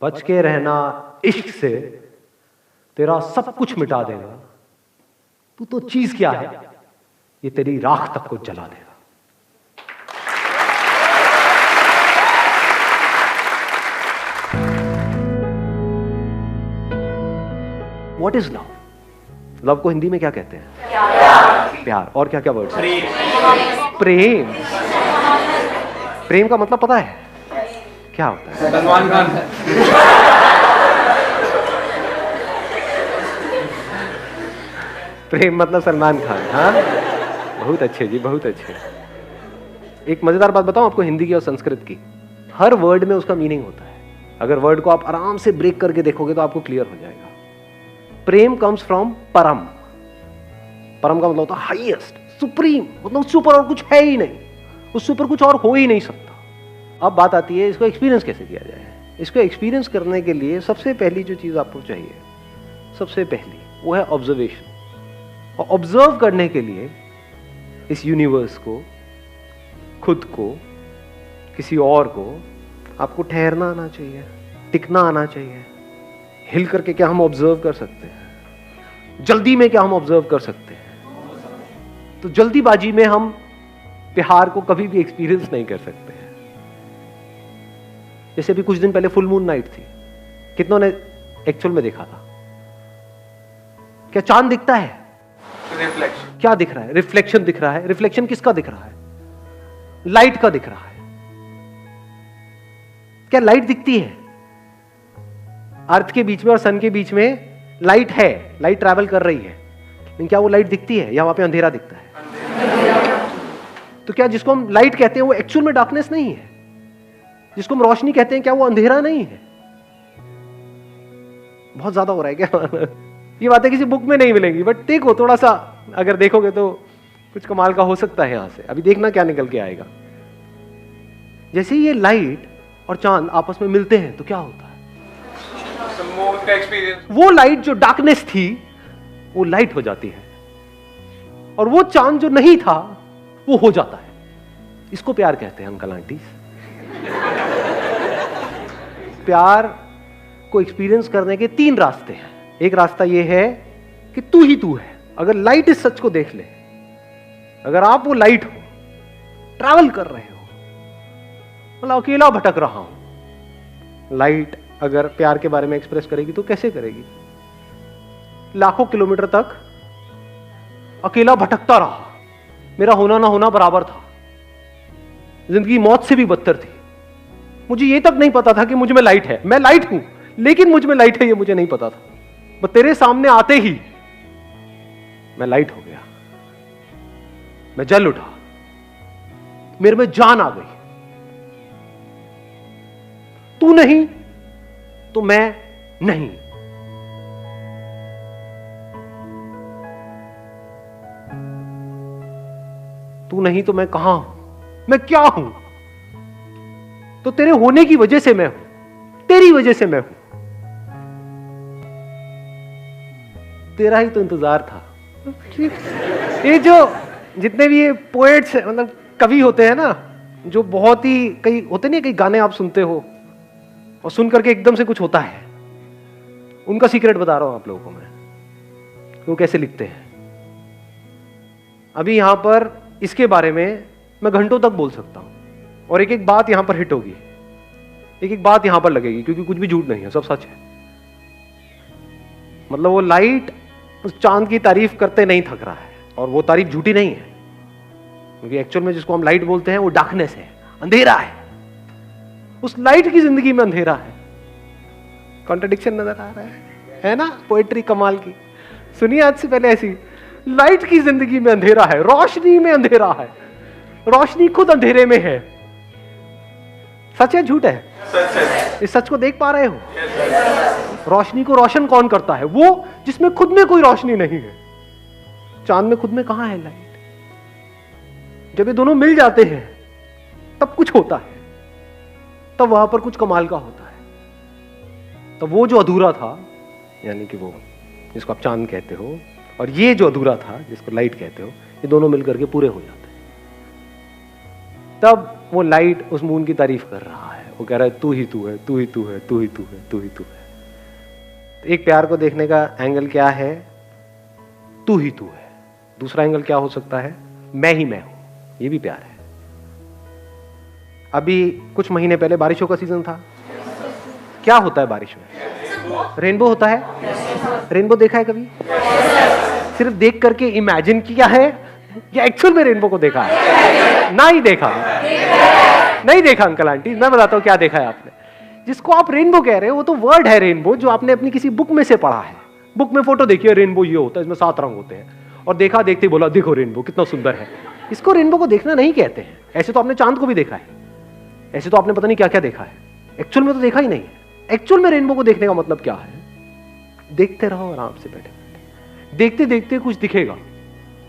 बच के रहना इश्क से, तेरा सब कुछ मिटा देगा। तू तो चीज क्या है, ये तेरी राख तक को जला देगा। What is love? लव को हिंदी में क्या कहते हैं? प्यार। और क्या क्या वर्ड? प्रेम। प्रेम का मतलब पता है क्या होता है? सलमान खान। प्रेम मतलब सलमान खान। हाँ, बहुत अच्छे जी, बहुत अच्छे। एक मजेदार बात बताऊं आपको हिंदी की और संस्कृत की। हर वर्ड में उसका मीनिंग होता है। अगर वर्ड को आप आराम से ब्रेक करके देखोगे तो आपको क्लियर हो जाएगा। प्रेम कम्स फ्रॉम परम। परम का मतलब होता है हाईएस्ट, सुप्रीम, मतलब उससे ऊपर और कुछ है ही नहीं, उससे ऊपर कुछ और हो ही नहीं सकता। अब बात आती है इसको एक्सपीरियंस कैसे किया जाए। इसको एक्सपीरियंस करने के लिए सबसे पहली जो चीज आपको चाहिए, सबसे पहली वो है ऑब्जर्वेशन। और ऑब्जर्व करने के लिए इस यूनिवर्स को, खुद को, किसी और को, आपको ठहरना आना चाहिए, टिकना आना चाहिए। हिल करके क्या हम ऑब्जर्व कर सकते हैं? जल्दी में क्या हम ऑब्जर्व कर सकते हैं? तो जल्दीबाजी में हम प्यार को कभी भी एक्सपीरियंस नहीं कर सकते हैं। जैसे अभी कुछ दिन पहले फुल मून नाइट थी, कितनों ने एक्चुअल में देखा था? क्या चांद दिखता है? रिफ्लेक्शन। क्या दिख रहा है? रिफ्लेक्शन दिख रहा है। रिफ्लेक्शन किसका दिख रहा है? लाइट का दिख रहा है। क्या लाइट दिखती है? अर्थ के बीच में और सन के बीच में लाइट है, लाइट ट्रैवल कर रही है, लेकिन क्या वो लाइट दिखती है या वहां पे अंधेरा दिखता है? तो क्या जिसको हम लाइट कहते हैं वो एक्चुअल में डार्कनेस नहीं है? जिसको हम रोशनी कहते हैं क्या वो अंधेरा नहीं है? बहुत ज्यादा हो रहा है क्या? ये बातें किसी बुक में नहीं मिलेंगी, बट देखो थोड़ा सा अगर देखोगे तो कुछ कमाल का हो सकता है यहां से। अभी देखना क्या निकल के आएगा। जैसे ये लाइट और चांद आपस में मिलते हैं तो क्या होता है? का एक्सपीरियंस। वो लाइट जो डार्कनेस थी वो लाइट हो जाती है, और वो चांद जो नहीं था वो हो जाता है। इसको प्यार कहते हैं अंकल आंटी। प्यार को एक्सपीरियंस करने के 3 रास्ते हैं। एक रास्ता ये है कि तू ही तू है। अगर लाइट इस सच को देख ले, अगर आप वो लाइट हो, ट्रैवल कर रहे हो, मतलब अकेला भटक रहा हूं, लाइट अगर प्यार के बारे में एक्सप्रेस करेगी तो कैसे करेगी? लाखों किलोमीटर तक अकेला भटकता रहा, मेरा होना ना होना बराबर था, जिंदगी मौत से भी बदतर थी। मुझे ये तक नहीं पता था कि मुझ में लाइट है। मैं लाइट हूं लेकिन मुझ में लाइट है ये मुझे नहीं पता था। बस तेरे सामने आते ही मैं लाइट हो गया, मैं जल उठा, मेरे में जान आ गई। तू नहीं तो मैं नहीं। तू नहीं तो मैं कहां हूं? मैं क्या हूं? तो तेरे होने की वजह से मैं हूं, तेरी वजह से मैं हूं। तेरा ही तो इंतजार था। ये जो जितने भी ये पोएट्स मतलब कवि होते हैं ना, जो बहुत ही कई होते नहीं, कई गाने आप सुनते हो और सुन करके एकदम से कुछ होता है, उनका सीक्रेट बता रहा हूं आप लोगों को मैं, वो कैसे लिखते हैं। अभी यहां पर इसके बारे में मैं घंटों तक बोल सकता हूं और एक एक बात यहां पर हिट होगी, एक एक बात यहां पर लगेगी, क्योंकि कुछ भी झूठ नहीं है, सब सच है। मतलब वो लाइट उस चांद की तारीफ करते नहीं थक रहा है, और वो तारीफ झूठी नहीं है, क्योंकि एक्चुअल में जिसको हम लाइट बोलते हैं वो डार्कनेस है, अंधेरा है। उस लाइट की जिंदगी में अंधेरा है। कॉन्ट्रडिक्शन नजर आ रहा है ना? पोएट्री कमाल की। सुनिए आज से पहले ऐसी, लाइट की जिंदगी में अंधेरा है, रोशनी में अंधेरा है, रोशनी खुद अंधेरे में है। सच है झूठ है? सच है। इस सच को देख पा रहे हो? रोशनी को रोशन कौन करता है? वो जिसमें खुद में कोई रोशनी नहीं है। चांद में खुद में कहां है लाइट? जब ये दोनों मिल जाते हैं तब कुछ होता है, तब वहां पर कुछ कमाल का होता है। तब वो जो अधूरा था, यानी कि वो जिसको आप चांद कहते हो, और ये जो अधूरा था जिसको लाइट कहते हो, ये दोनों मिलकर के पूरे हो जाते हैं। तब वो लाइट उस मून की तारीफ कर रहा है, वो कह रहा है तू ही तू है, तू ही तू है, तू ही तू है, तू ही तू है। तो एक प्यार को देखने का एंगल क्या है? तू ही तू है। दूसरा एंगल क्या हो सकता है? मैं ही मैं हूं। ये भी प्यार है। अभी कुछ महीने पहले बारिशों का सीजन था। क्या होता है बारिश में? रेनबो होता है। रेनबो देखा है कभी? सिर्फ देख करके इमेजिन किया है या एक्चुअल में रेनबो को देखा है? ना ही देखा। नहीं देखा अंकल आंटी, मैं बताता हूं क्या देखा है आपने। जिसको आप रेनबो कह रहे हो वो तो वर्ड है रेनबो, जो आपने अपनी किसी बुक में से पढ़ा है। बुक में फोटो देखी है, रेनबो ये होता है, इसमें 7 रंग होते हैं, और देखा देखते बोला देखो रेनबो कितना सुंदर है। इसको रेनबो को देखना नहीं कहते हैं। ऐसे तो आपने चांद को भी देखा है, ऐसे तो आपने पता नहीं क्या क्या देखा है, एक्चुअल में तो देखा ही नहीं है। एक्चुअल में रेनबो को देखने का मतलब क्या है? देखते रहो आराम से बैठे बैठे, देखते देखते कुछ दिखेगा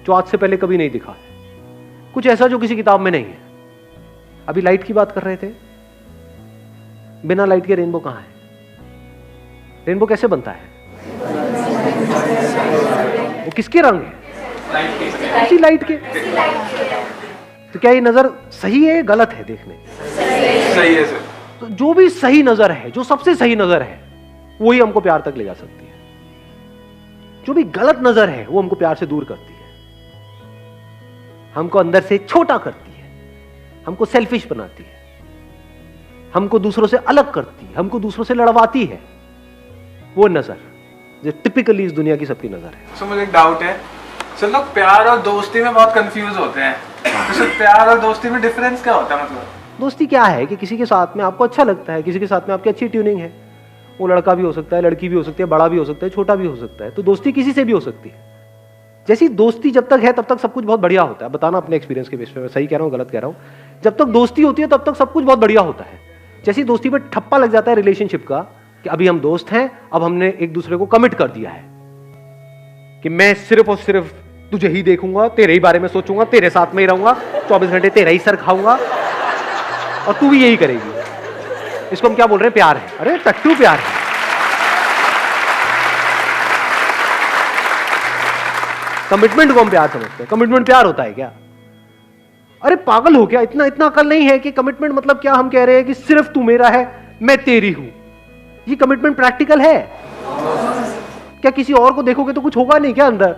जो आज से पहले कभी नहीं दिखा है, कुछ ऐसा जो किसी किताब में नहीं है। अभी लाइट की बात कर रहे थे, बिना लाइट के रेनबो कहां है? रेनबो कैसे बनता है? वो किसके रंग है? उसी लाइट के। तो क्या ये नजर सही है, गलत है? देखने सही है सर। तो जो भी सही नजर है, जो सबसे सही नजर है, वही हमको प्यार तक ले जा सकती है। जो भी गलत नजर है वो हमको प्यार से दूर करती है, हमको अंदर से छोटा करती है, हमको सेल्फिश बनाती है, हमको दूसरों से अलग करती है, हमको दूसरों से लड़वाती है। वो नजर जो टिपिकली इस दुनिया की सबकी नजर है। सर मुझे एक डाउट है सर, लोग प्यार और दोस्ती में बहुत कंफ्यूज होते हैं। तो सर प्यार और दोस्ती में डिफरेंस क्या होता है? मतलब दोस्ती क्या है कि किसी के साथ में आपको अच्छा लगता है, किसी के साथ में आपकी अच्छी ट्यूनिंग है। वो लड़का भी हो सकता है, लड़की भी हो सकती है, बड़ा भी हो सकता है, छोटा भी हो सकता है। तो दोस्ती किसी से भी हो सकती है। जैसी दोस्ती जब तक है तब तक सब कुछ बहुत बढ़िया होता है। बताना अपने एक्सपीरियंस के बेस पे, मैं सही कह रहा हूँ गलत कह रहा हूँ। जब तक दोस्ती होती है तब तक सब कुछ बहुत बढ़िया होता है। जैसी दोस्ती पे ठप्पा लग जाता है रिलेशनशिप का कि अभी हम दोस्त हैं, अब हमने एक दूसरे को कमिट कर दिया है कि मैं सिर्फ और सिर्फ तुझे ही देखूंगा, तेरे ही बारे में सोचूंगा, तेरे साथ में ही रहूंगा, 24 घंटे तेरा ही सर खाऊंगा और तू भी यही करेगी। इसको हम क्या बोल रहे हैं? प्यार है। अरे टट्टू प्यार है। कमिटमेंट को हम प्यार समझते हैं। कमिटमेंट प्यार होता है क्या? अरे पागल हो क्या? इतना इतना अकल नहीं है कि कमिटमेंट मतलब क्या? हम कह रहे हैं कि सिर्फ तू मेरा है, मैं तेरी हूं। ये कमिटमेंट प्रैक्टिकल है क्या? किसी और को देखोगे तो कुछ होगा नहीं क्या? अंदर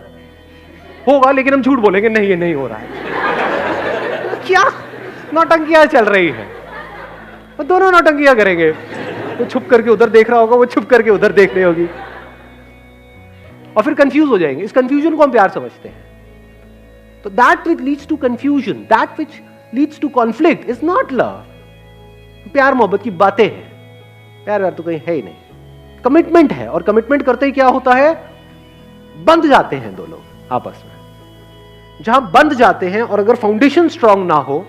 होगा, लेकिन हम झूठ बोलेंगे नहीं ये नहीं हो रहा है। क्या नौटंकियां चल रही है? वो दोनों नौटंकियां करेंगे। वो छुप करके उधर देख रहा होगा, वो छुप करके उधर देख रही होगी, और फिर कंफ्यूज हो जाएंगे। इस कंफ्यूजन को हम प्यार समझते हैं। तो that which leads to confusion, that which leads to conflict is not love. प्यार मोहब्बत की बातें हैं, प्यार व्यार तो कहीं है ही नहीं। कमिटमेंट है, और कमिटमेंट करते ही क्या होता है? बंध जाते हैं दो लोग आपस में। जहां बंध जाते हैं और अगर फाउंडेशन स्ट्रांग ना हो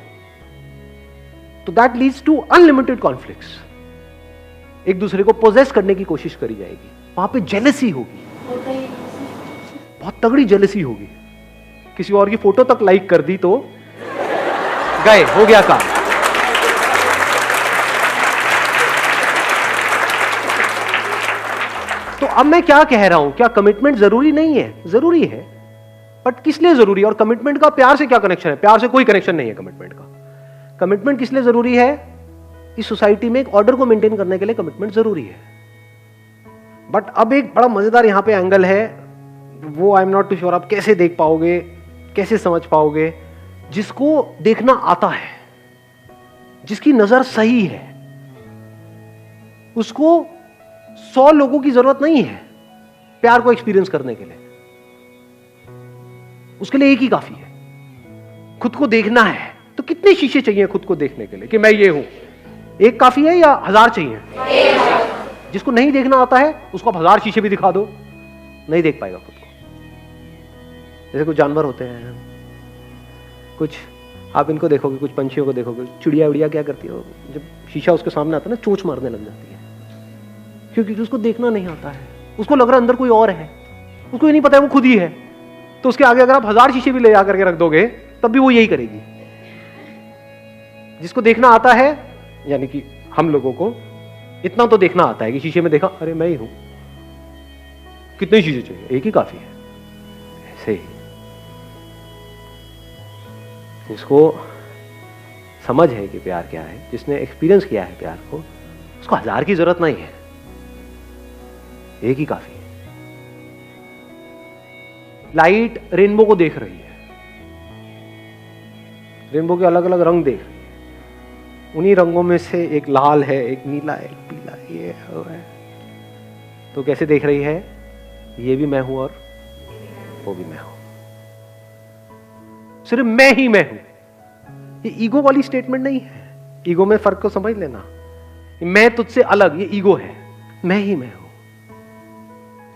तो that leads to unlimited conflicts. एक दूसरे को पोजेस करने की कोशिश करी जाएगी, वहां पे जेलसी होगी, बहुत तगड़ी जेलसी होगी। किसी और की फोटो तक लाइक कर दी तो गए, हो गया काम। तो अब मैं क्या कह रहा हूं? क्या कमिटमेंट जरूरी नहीं है? जरूरी है, बट किस लिए जरूरी है? और कमिटमेंट का प्यार से क्या कनेक्शन है? प्यार से कोई कनेक्शन नहीं है कमिटमेंट का। कमिटमेंट किस लिए जरूरी है? इस सोसाइटी में एक ऑर्डर को मेंटेन करने के लिए कमिटमेंट जरूरी है। बट अब एक बड़ा मजेदार यहां पे एंगल है, वो I am not too sure आप कैसे देख पाओगे, कैसे समझ पाओगे। जिसको देखना आता है, जिसकी नजर सही है, उसको 100 लोगों की जरूरत नहीं है प्यार को एक्सपीरियंस करने के लिए। उसके लिए एक ही काफी है। खुद को देखना है तो कितने शीशे चाहिए खुद को देखने के लिए कि मैं ये हूं? एक काफी है या 1000 चाहिए? जिसको नहीं देखना आता है उसको आप 1000 शीशे भी दिखा दो, नहीं देख पाएगा खुद को। जैसे कुछ जानवर होते हैं, कुछ आप इनको देखोगे, कुछ पंछियों को देखोगे, चिड़िया उड़िया क्या करती है, जब शीशा उसके सामने आता है ना, चोंच मारने लग जाती है, क्योंकि उसको देखना नहीं आता है। उसको लग रहा है अंदर कोई और है, उसको ये नहीं पता है वो खुद ही है। तो उसके आगे अगर आप 1000 शीशे भी ले जाकर के रख दोगे तब भी वो यही करेगी। जिसको देखना आता है, यानी कि हम लोगों को इतना तो देखना आता है कि शीशे में देखा, अरे मैं ही हूं, कितने शीशे चाहिए? एक ही काफी है। ऐसे ही जिसको समझ है कि प्यार क्या है, जिसने एक्सपीरियंस किया है प्यार को, उसको 1000 की जरूरत नहीं है, एक ही काफी है। लाइट रेनबो को देख रही है, रेनबो के अलग अलग रंग देख रही है, उन्हीं रंगों में से एक लाल है, एक नीला है, एक पीला है, ये है। तो कैसे देख रही है, ये भी मैं हूं और वो भी मैं हूं, सिर्फ मैं ही मैं हूं। ये ईगो वाली स्टेटमेंट नहीं है, ईगो में फर्क को समझ लेना। मैं तुझसे अलग, ये ईगो है। मैं ही मैं हूं,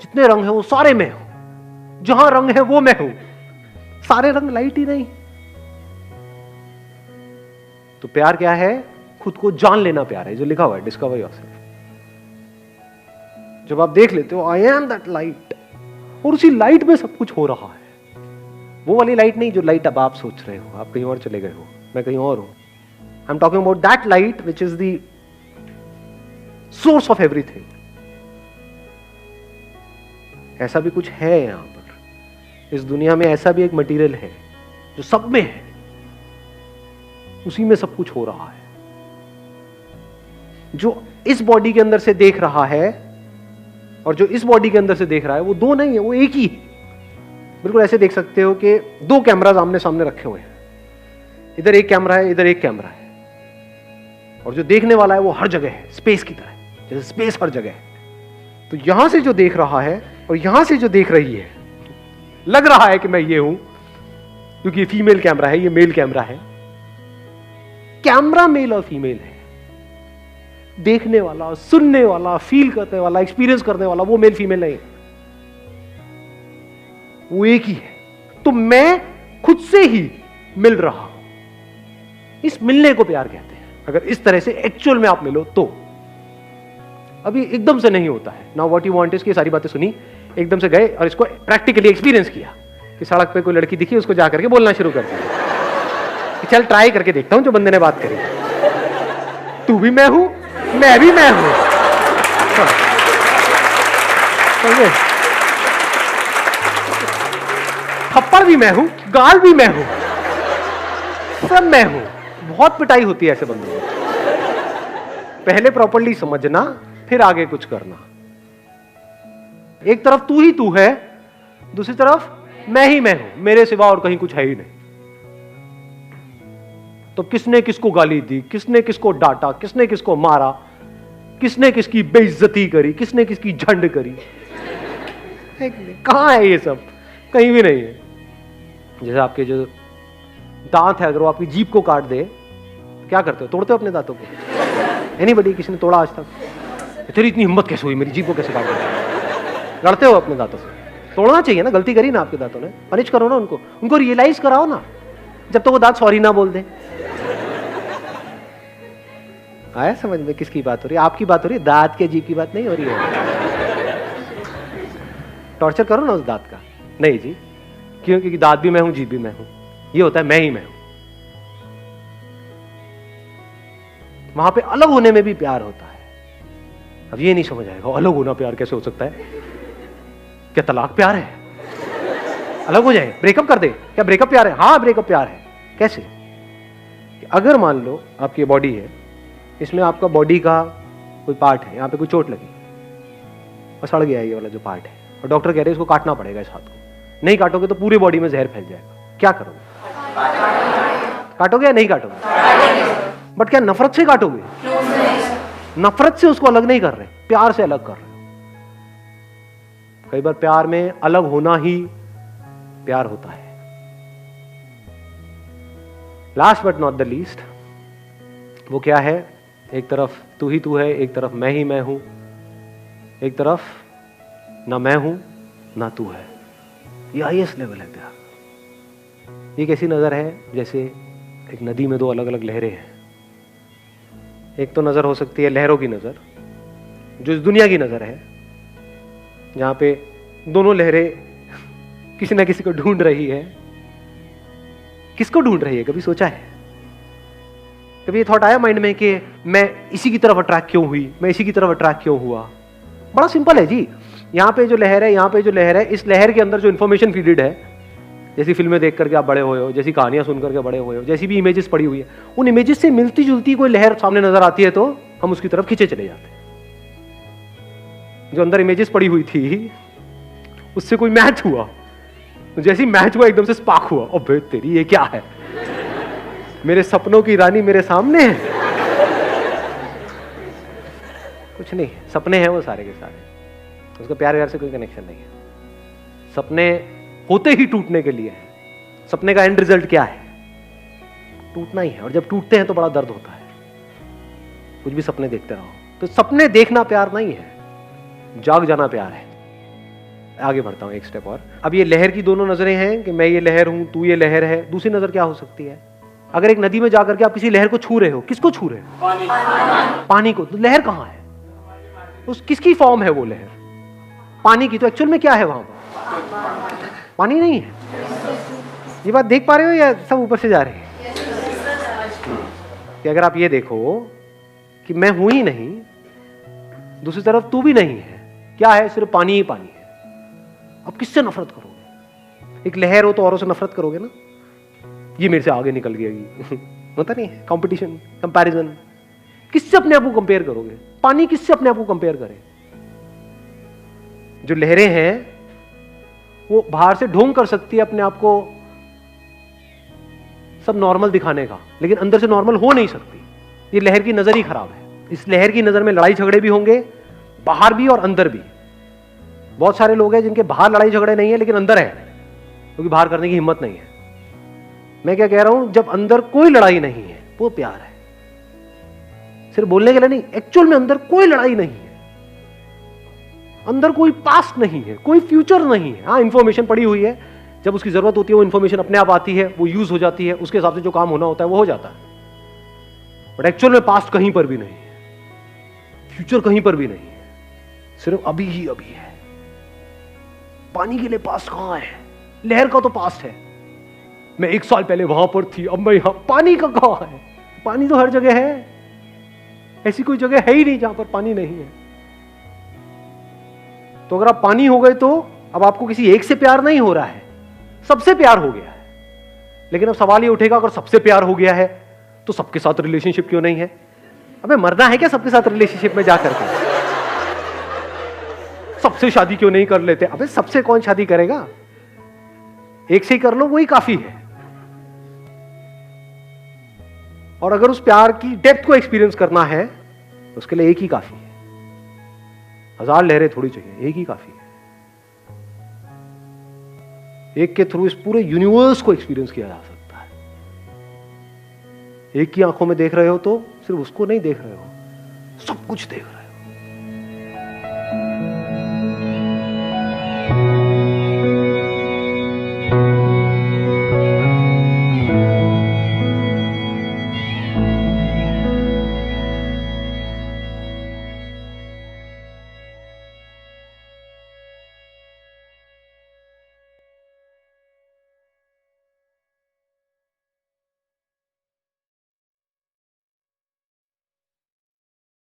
जितने रंग हैं वो सारे मैं हूं, जहां रंग है वो मैं हूं, सारे रंग लाइट ही नहीं। तो प्यार क्या है, खुद को जान लेना प्यार है, जो लिखा हुआ है डिस्कवर योरसेल्फ। जब आप देख लेते हो आई एम दैट लाइट, और उसी लाइट में सब कुछ हो रहा है, वो वाली लाइट नहीं जो लाइट अब आप सोच रहे हो, आप कहीं और चले गए हो, मैं कहीं और हूं। I am talking about that light which is the source of everything. ऐसा भी कुछ है यहां पर, इस दुनिया में ऐसा भी एक मटेरियल है जो सब में है, उसी में सब कुछ हो रहा है। जो इस बॉडी के अंदर से देख रहा है और जो इस बॉडी के अंदर से देख रहा है, वो दो नहीं है, वो एक ही है। बिल्कुल ऐसे देख सकते हो कि दो कैमरास आमने सामने रखे हुए हैं, इधर एक कैमरा है, इधर एक कैमरा है, और जो देखने वाला है वो हर जगह है, स्पेस की तरह, जैसे स्पेस हर जगह है। तो यहां से जो देख रहा है और यहां से जो देख रही है, लग रहा है कि मैं ये हूं, क्योंकि ये फीमेल कैमरा है, ये मेल कैमरा है। कैमरा मेल और फीमेल है, देखने वाला, सुनने वाला, फील करने वाला, एक्सपीरियंस करने वाला वो मेल फीमेल नहीं, वो एक ही है। तो मैं खुद से ही मिल रहा हूं, इस मिलने को प्यार कहते हैं। अगर इस तरह से एक्चुअल में आप मिलो तो, अभी एकदम से नहीं होता है। Now what you want is की सारी बातें सुनी, एकदम से गए और इसको प्रैक्टिकली एक्सपीरियंस किया कि सड़क पे कोई लड़की दिखी, उसको जाकर के बोलना शुरू कर दिया कि चल ट्राई करके देखता हूं जो बंदे ने बात करी, तू भी मैं हूं, मैं भी मैं हूं। थप्पड़ भी मैं हूं, गाल भी मैं हूं, सब मैं हूं। बहुत पिटाई होती है ऐसे बंदों को। पहले प्रॉपर्ली समझना, फिर आगे कुछ करना। एक तरफ तू ही तू है, दूसरी तरफ मैं ही मैं हूं, मेरे सिवा और कहीं कुछ है ही नहीं। तो किसने किसको गाली दी, किसने किसको डांटा, किसने किसको मारा, किसने किसकी बेइज्जती करी, किसने किसकी झंड करी, कहां है ये सब? कहीं भी नहीं है। जैसे आपके जो दांत है, अगर वो आपकी जीभ को काट दे, क्या करते हो? तोड़ते हो अपने दांतों को? एनीबॉडी, किसी ने तोड़ा आज तक? तेरी इतनी हिम्मत कैसे हुई, मेरी जीभ को कैसे काट दिया? लड़ते हो अपने दांतों से? तोड़ना चाहिए ना, गलती करी ना आपके दांतों ने, पनिश करो ना उनको रियलाइज कराओ ना, जब तक वो दांत सॉरी ना बोल दे। आया समझ में किसकी बात हो रही है? आपकी बात हो रही है, दांत के जीभ की बात नहीं हो रही है। टॉर्चर करो ना उस दांत का। नहीं जी, क्यों? क्योंकि दांत भी मैं हूं, जीभ भी मैं हूं, ये होता है मैं ही मैं हूं। वहां पे अलग होने में भी प्यार होता है। अब ये नहीं समझ आएगा, अलग होना प्यार कैसे हो सकता है? क्या तलाक प्यार है? अलग हो जाए, ब्रेकअप कर दे, क्या ब्रेकअप प्यार है? हाँ ब्रेकअप प्यार है। कैसे? अगर मान लो आपकी बॉडी है, इसमें आपका बॉडी का कोई पार्ट है, यहाँ पे कोई चोट लगी और सड़ गया ये वाला जो पार्ट है, और डॉक्टर कह रहे हैं इसको काटना पड़ेगा इस हाथ को, नहीं काटोगे तो पूरी बॉडी में जहर फैल जाएगा, क्या करोगे? काटोगे या नहीं काटोगे? बट क्या नफरत से काटोगे? नफरत से उसको अलग नहीं कर रहे, प्यार से अलग कर रहे हो। कई बार प्यार में अलग होना ही प्यार होता है। Last but not the least, वो क्या है? एक तरफ तू ही तू है, एक तरफ मैं ही मैं हूं, एक तरफ ना मैं हूं ना तू है। ये हाईएस्ट लेवल है प्यार। ये कैसी नजर है? जैसे एक नदी में दो अलग अलग लहरें हैं। एक तो नजर हो सकती है लहरों की नजर, जो इस दुनिया की नजर है, जहां पे दोनों लहरें किसी ना किसी को ढूंढ रही है। किसको ढूंढ रही है? कभी सोचा है? कभी ये थॉट आया माइंड में कि मैं इसी की तरफ अट्रैक्ट क्यों हुई, मैं इसी की तरफ अट्रैक्ट क्यों हुआ? बड़ा सिंपल है जी। यहाँ पे जो लहर है, यहाँ पे जो लहर है, इस लहर के अंदर जो इंफॉर्मेशन फीडेड है, जैसी फिल्में देख करके आप बड़े हुए हो, जैसी कहानियां सुन करके बड़े हुए हो, जैसी भी इमेजेस पड़ी हुई है, उन इमेजेस से मिलती जुलती कोई लहर सामने नजर आती है तो हम उसकी तरफ खींचे चले जाते हैं। जो अंदर इमेजेस पड़ी हुई थी उससे कोई मैच हुआ, तो जैसी मैच हुआ एकदम से स्पार्क हुआ, अबे तेरी ये क्या है, मेरे सपनों की रानी मेरे सामने है। कुछ नहीं, सपने हैं वो सारे के सारे, उसका प्यार व्यार से कोई कनेक्शन नहीं है। सपने होते ही टूटने के लिए है। सपने का एंड रिजल्ट क्या है? टूटना ही है, और जब टूटते हैं तो बड़ा दर्द होता है। कुछ भी सपने देखते रहो, तो सपने देखना प्यार नहीं है, जाग जाना प्यार है। आगे बढ़ता हूं एक स्टेप और। अब ये लहर की दोनों नजरें हैं कि मैं ये लहर हूं, तू ये लहर है। दूसरी नजर क्या हो सकती है? अगर एक नदी में जाकर के आप किसी लहर को छू रहे हो, किसको छू रहे हो? पानी को। तो लहर कहां है? उस किसकी फॉर्म है वो लहर? पानी की। तो एक्चुअल में क्या है वहां पर? पानी नहीं है। ये बात देख पा रहे हो या सब ऊपर से जा रहे हैं? कि अगर आप ये देखो कि मैं हूं ही नहीं, दूसरी तरफ तू भी नहीं है, क्या है? सिर्फ पानी ही पानी है। अब किससे नफरत करोगे? एक लहर हो तो औरों से नफरत करोगे ना, ये मेरे से आगे निकल गई। होता नहीं है कंपटीशन, कंपैरिजन। किससे अपने आप को कंपेयर करोगे? पानी किससे अपने आप को कंपेयर करे? जो लहरें हैं वो बाहर से ढोंग कर सकती है अपने आप को सब नॉर्मल दिखाने का, लेकिन अंदर से नॉर्मल हो नहीं सकती। ये लहर की नजर ही खराब है। इस लहर की नजर में लड़ाई झगड़े भी होंगे, बाहर भी और अंदर भी। बहुत सारे लोग हैं जिनके बाहर लड़ाई झगड़े नहीं है लेकिन अंदर है, क्योंकि बाहर करने की हिम्मत नहीं है। मैं क्या कह रहा हूं, जब अंदर कोई लड़ाई नहीं है वो प्यार है। सिर्फ बोलने के लिए नहीं, एक्चुअल में अंदर कोई लड़ाई नहीं है, अंदर कोई पास्ट नहीं है, कोई फ्यूचर नहीं है। हाँ, इंफॉर्मेशन पड़ी हुई है, जब उसकी जरूरत होती है वो इंफॉर्मेशन अपने आप आती है, वो यूज हो जाती है, उसके हिसाब से जो काम होना होता है वो हो जाता है। बट एक्चुअल में पास्ट कहीं पर भी नहीं है, फ्यूचर कहीं पर भी नहीं है, सिर्फ अभी ही अभी है। पानी के लिए पास्ट कहां है? लहर का तो पास्ट है, मैं 1 साल पहले वहां पर थी, अब मैं यहां। पानी का कहां है? पानी तो हर जगह है, ऐसी कोई जगह है ही नहीं जहां पर पानी नहीं है। तो अगर आप पानी हो गए तो अब आपको किसी एक से प्यार नहीं हो रहा है, सबसे प्यार हो गया है। लेकिन अब सवाल ये उठेगा, अगर सबसे प्यार हो गया है तो सबके साथ रिलेशनशिप क्यों नहीं है? अबे मरना है क्या सबके साथ रिलेशनशिप में जाकर के? सबसे शादी क्यों नहीं कर लेते? अबे सबसे कौन शादी करेगा? एक से ही कर लो, वही काफी है। और अगर उस प्यार की डेप्थ को एक्सपीरियंस करना है तो उसके लिए एक ही काफी है। 1000 लहरें थोड़ी चाहिए, एक ही काफी है। एक के थ्रू इस पूरे यूनिवर्स को एक्सपीरियंस किया जा सकता है। एक की आंखों में देख रहे हो तो सिर्फ उसको नहीं देख रहे हो, सब कुछ देख रहे हो।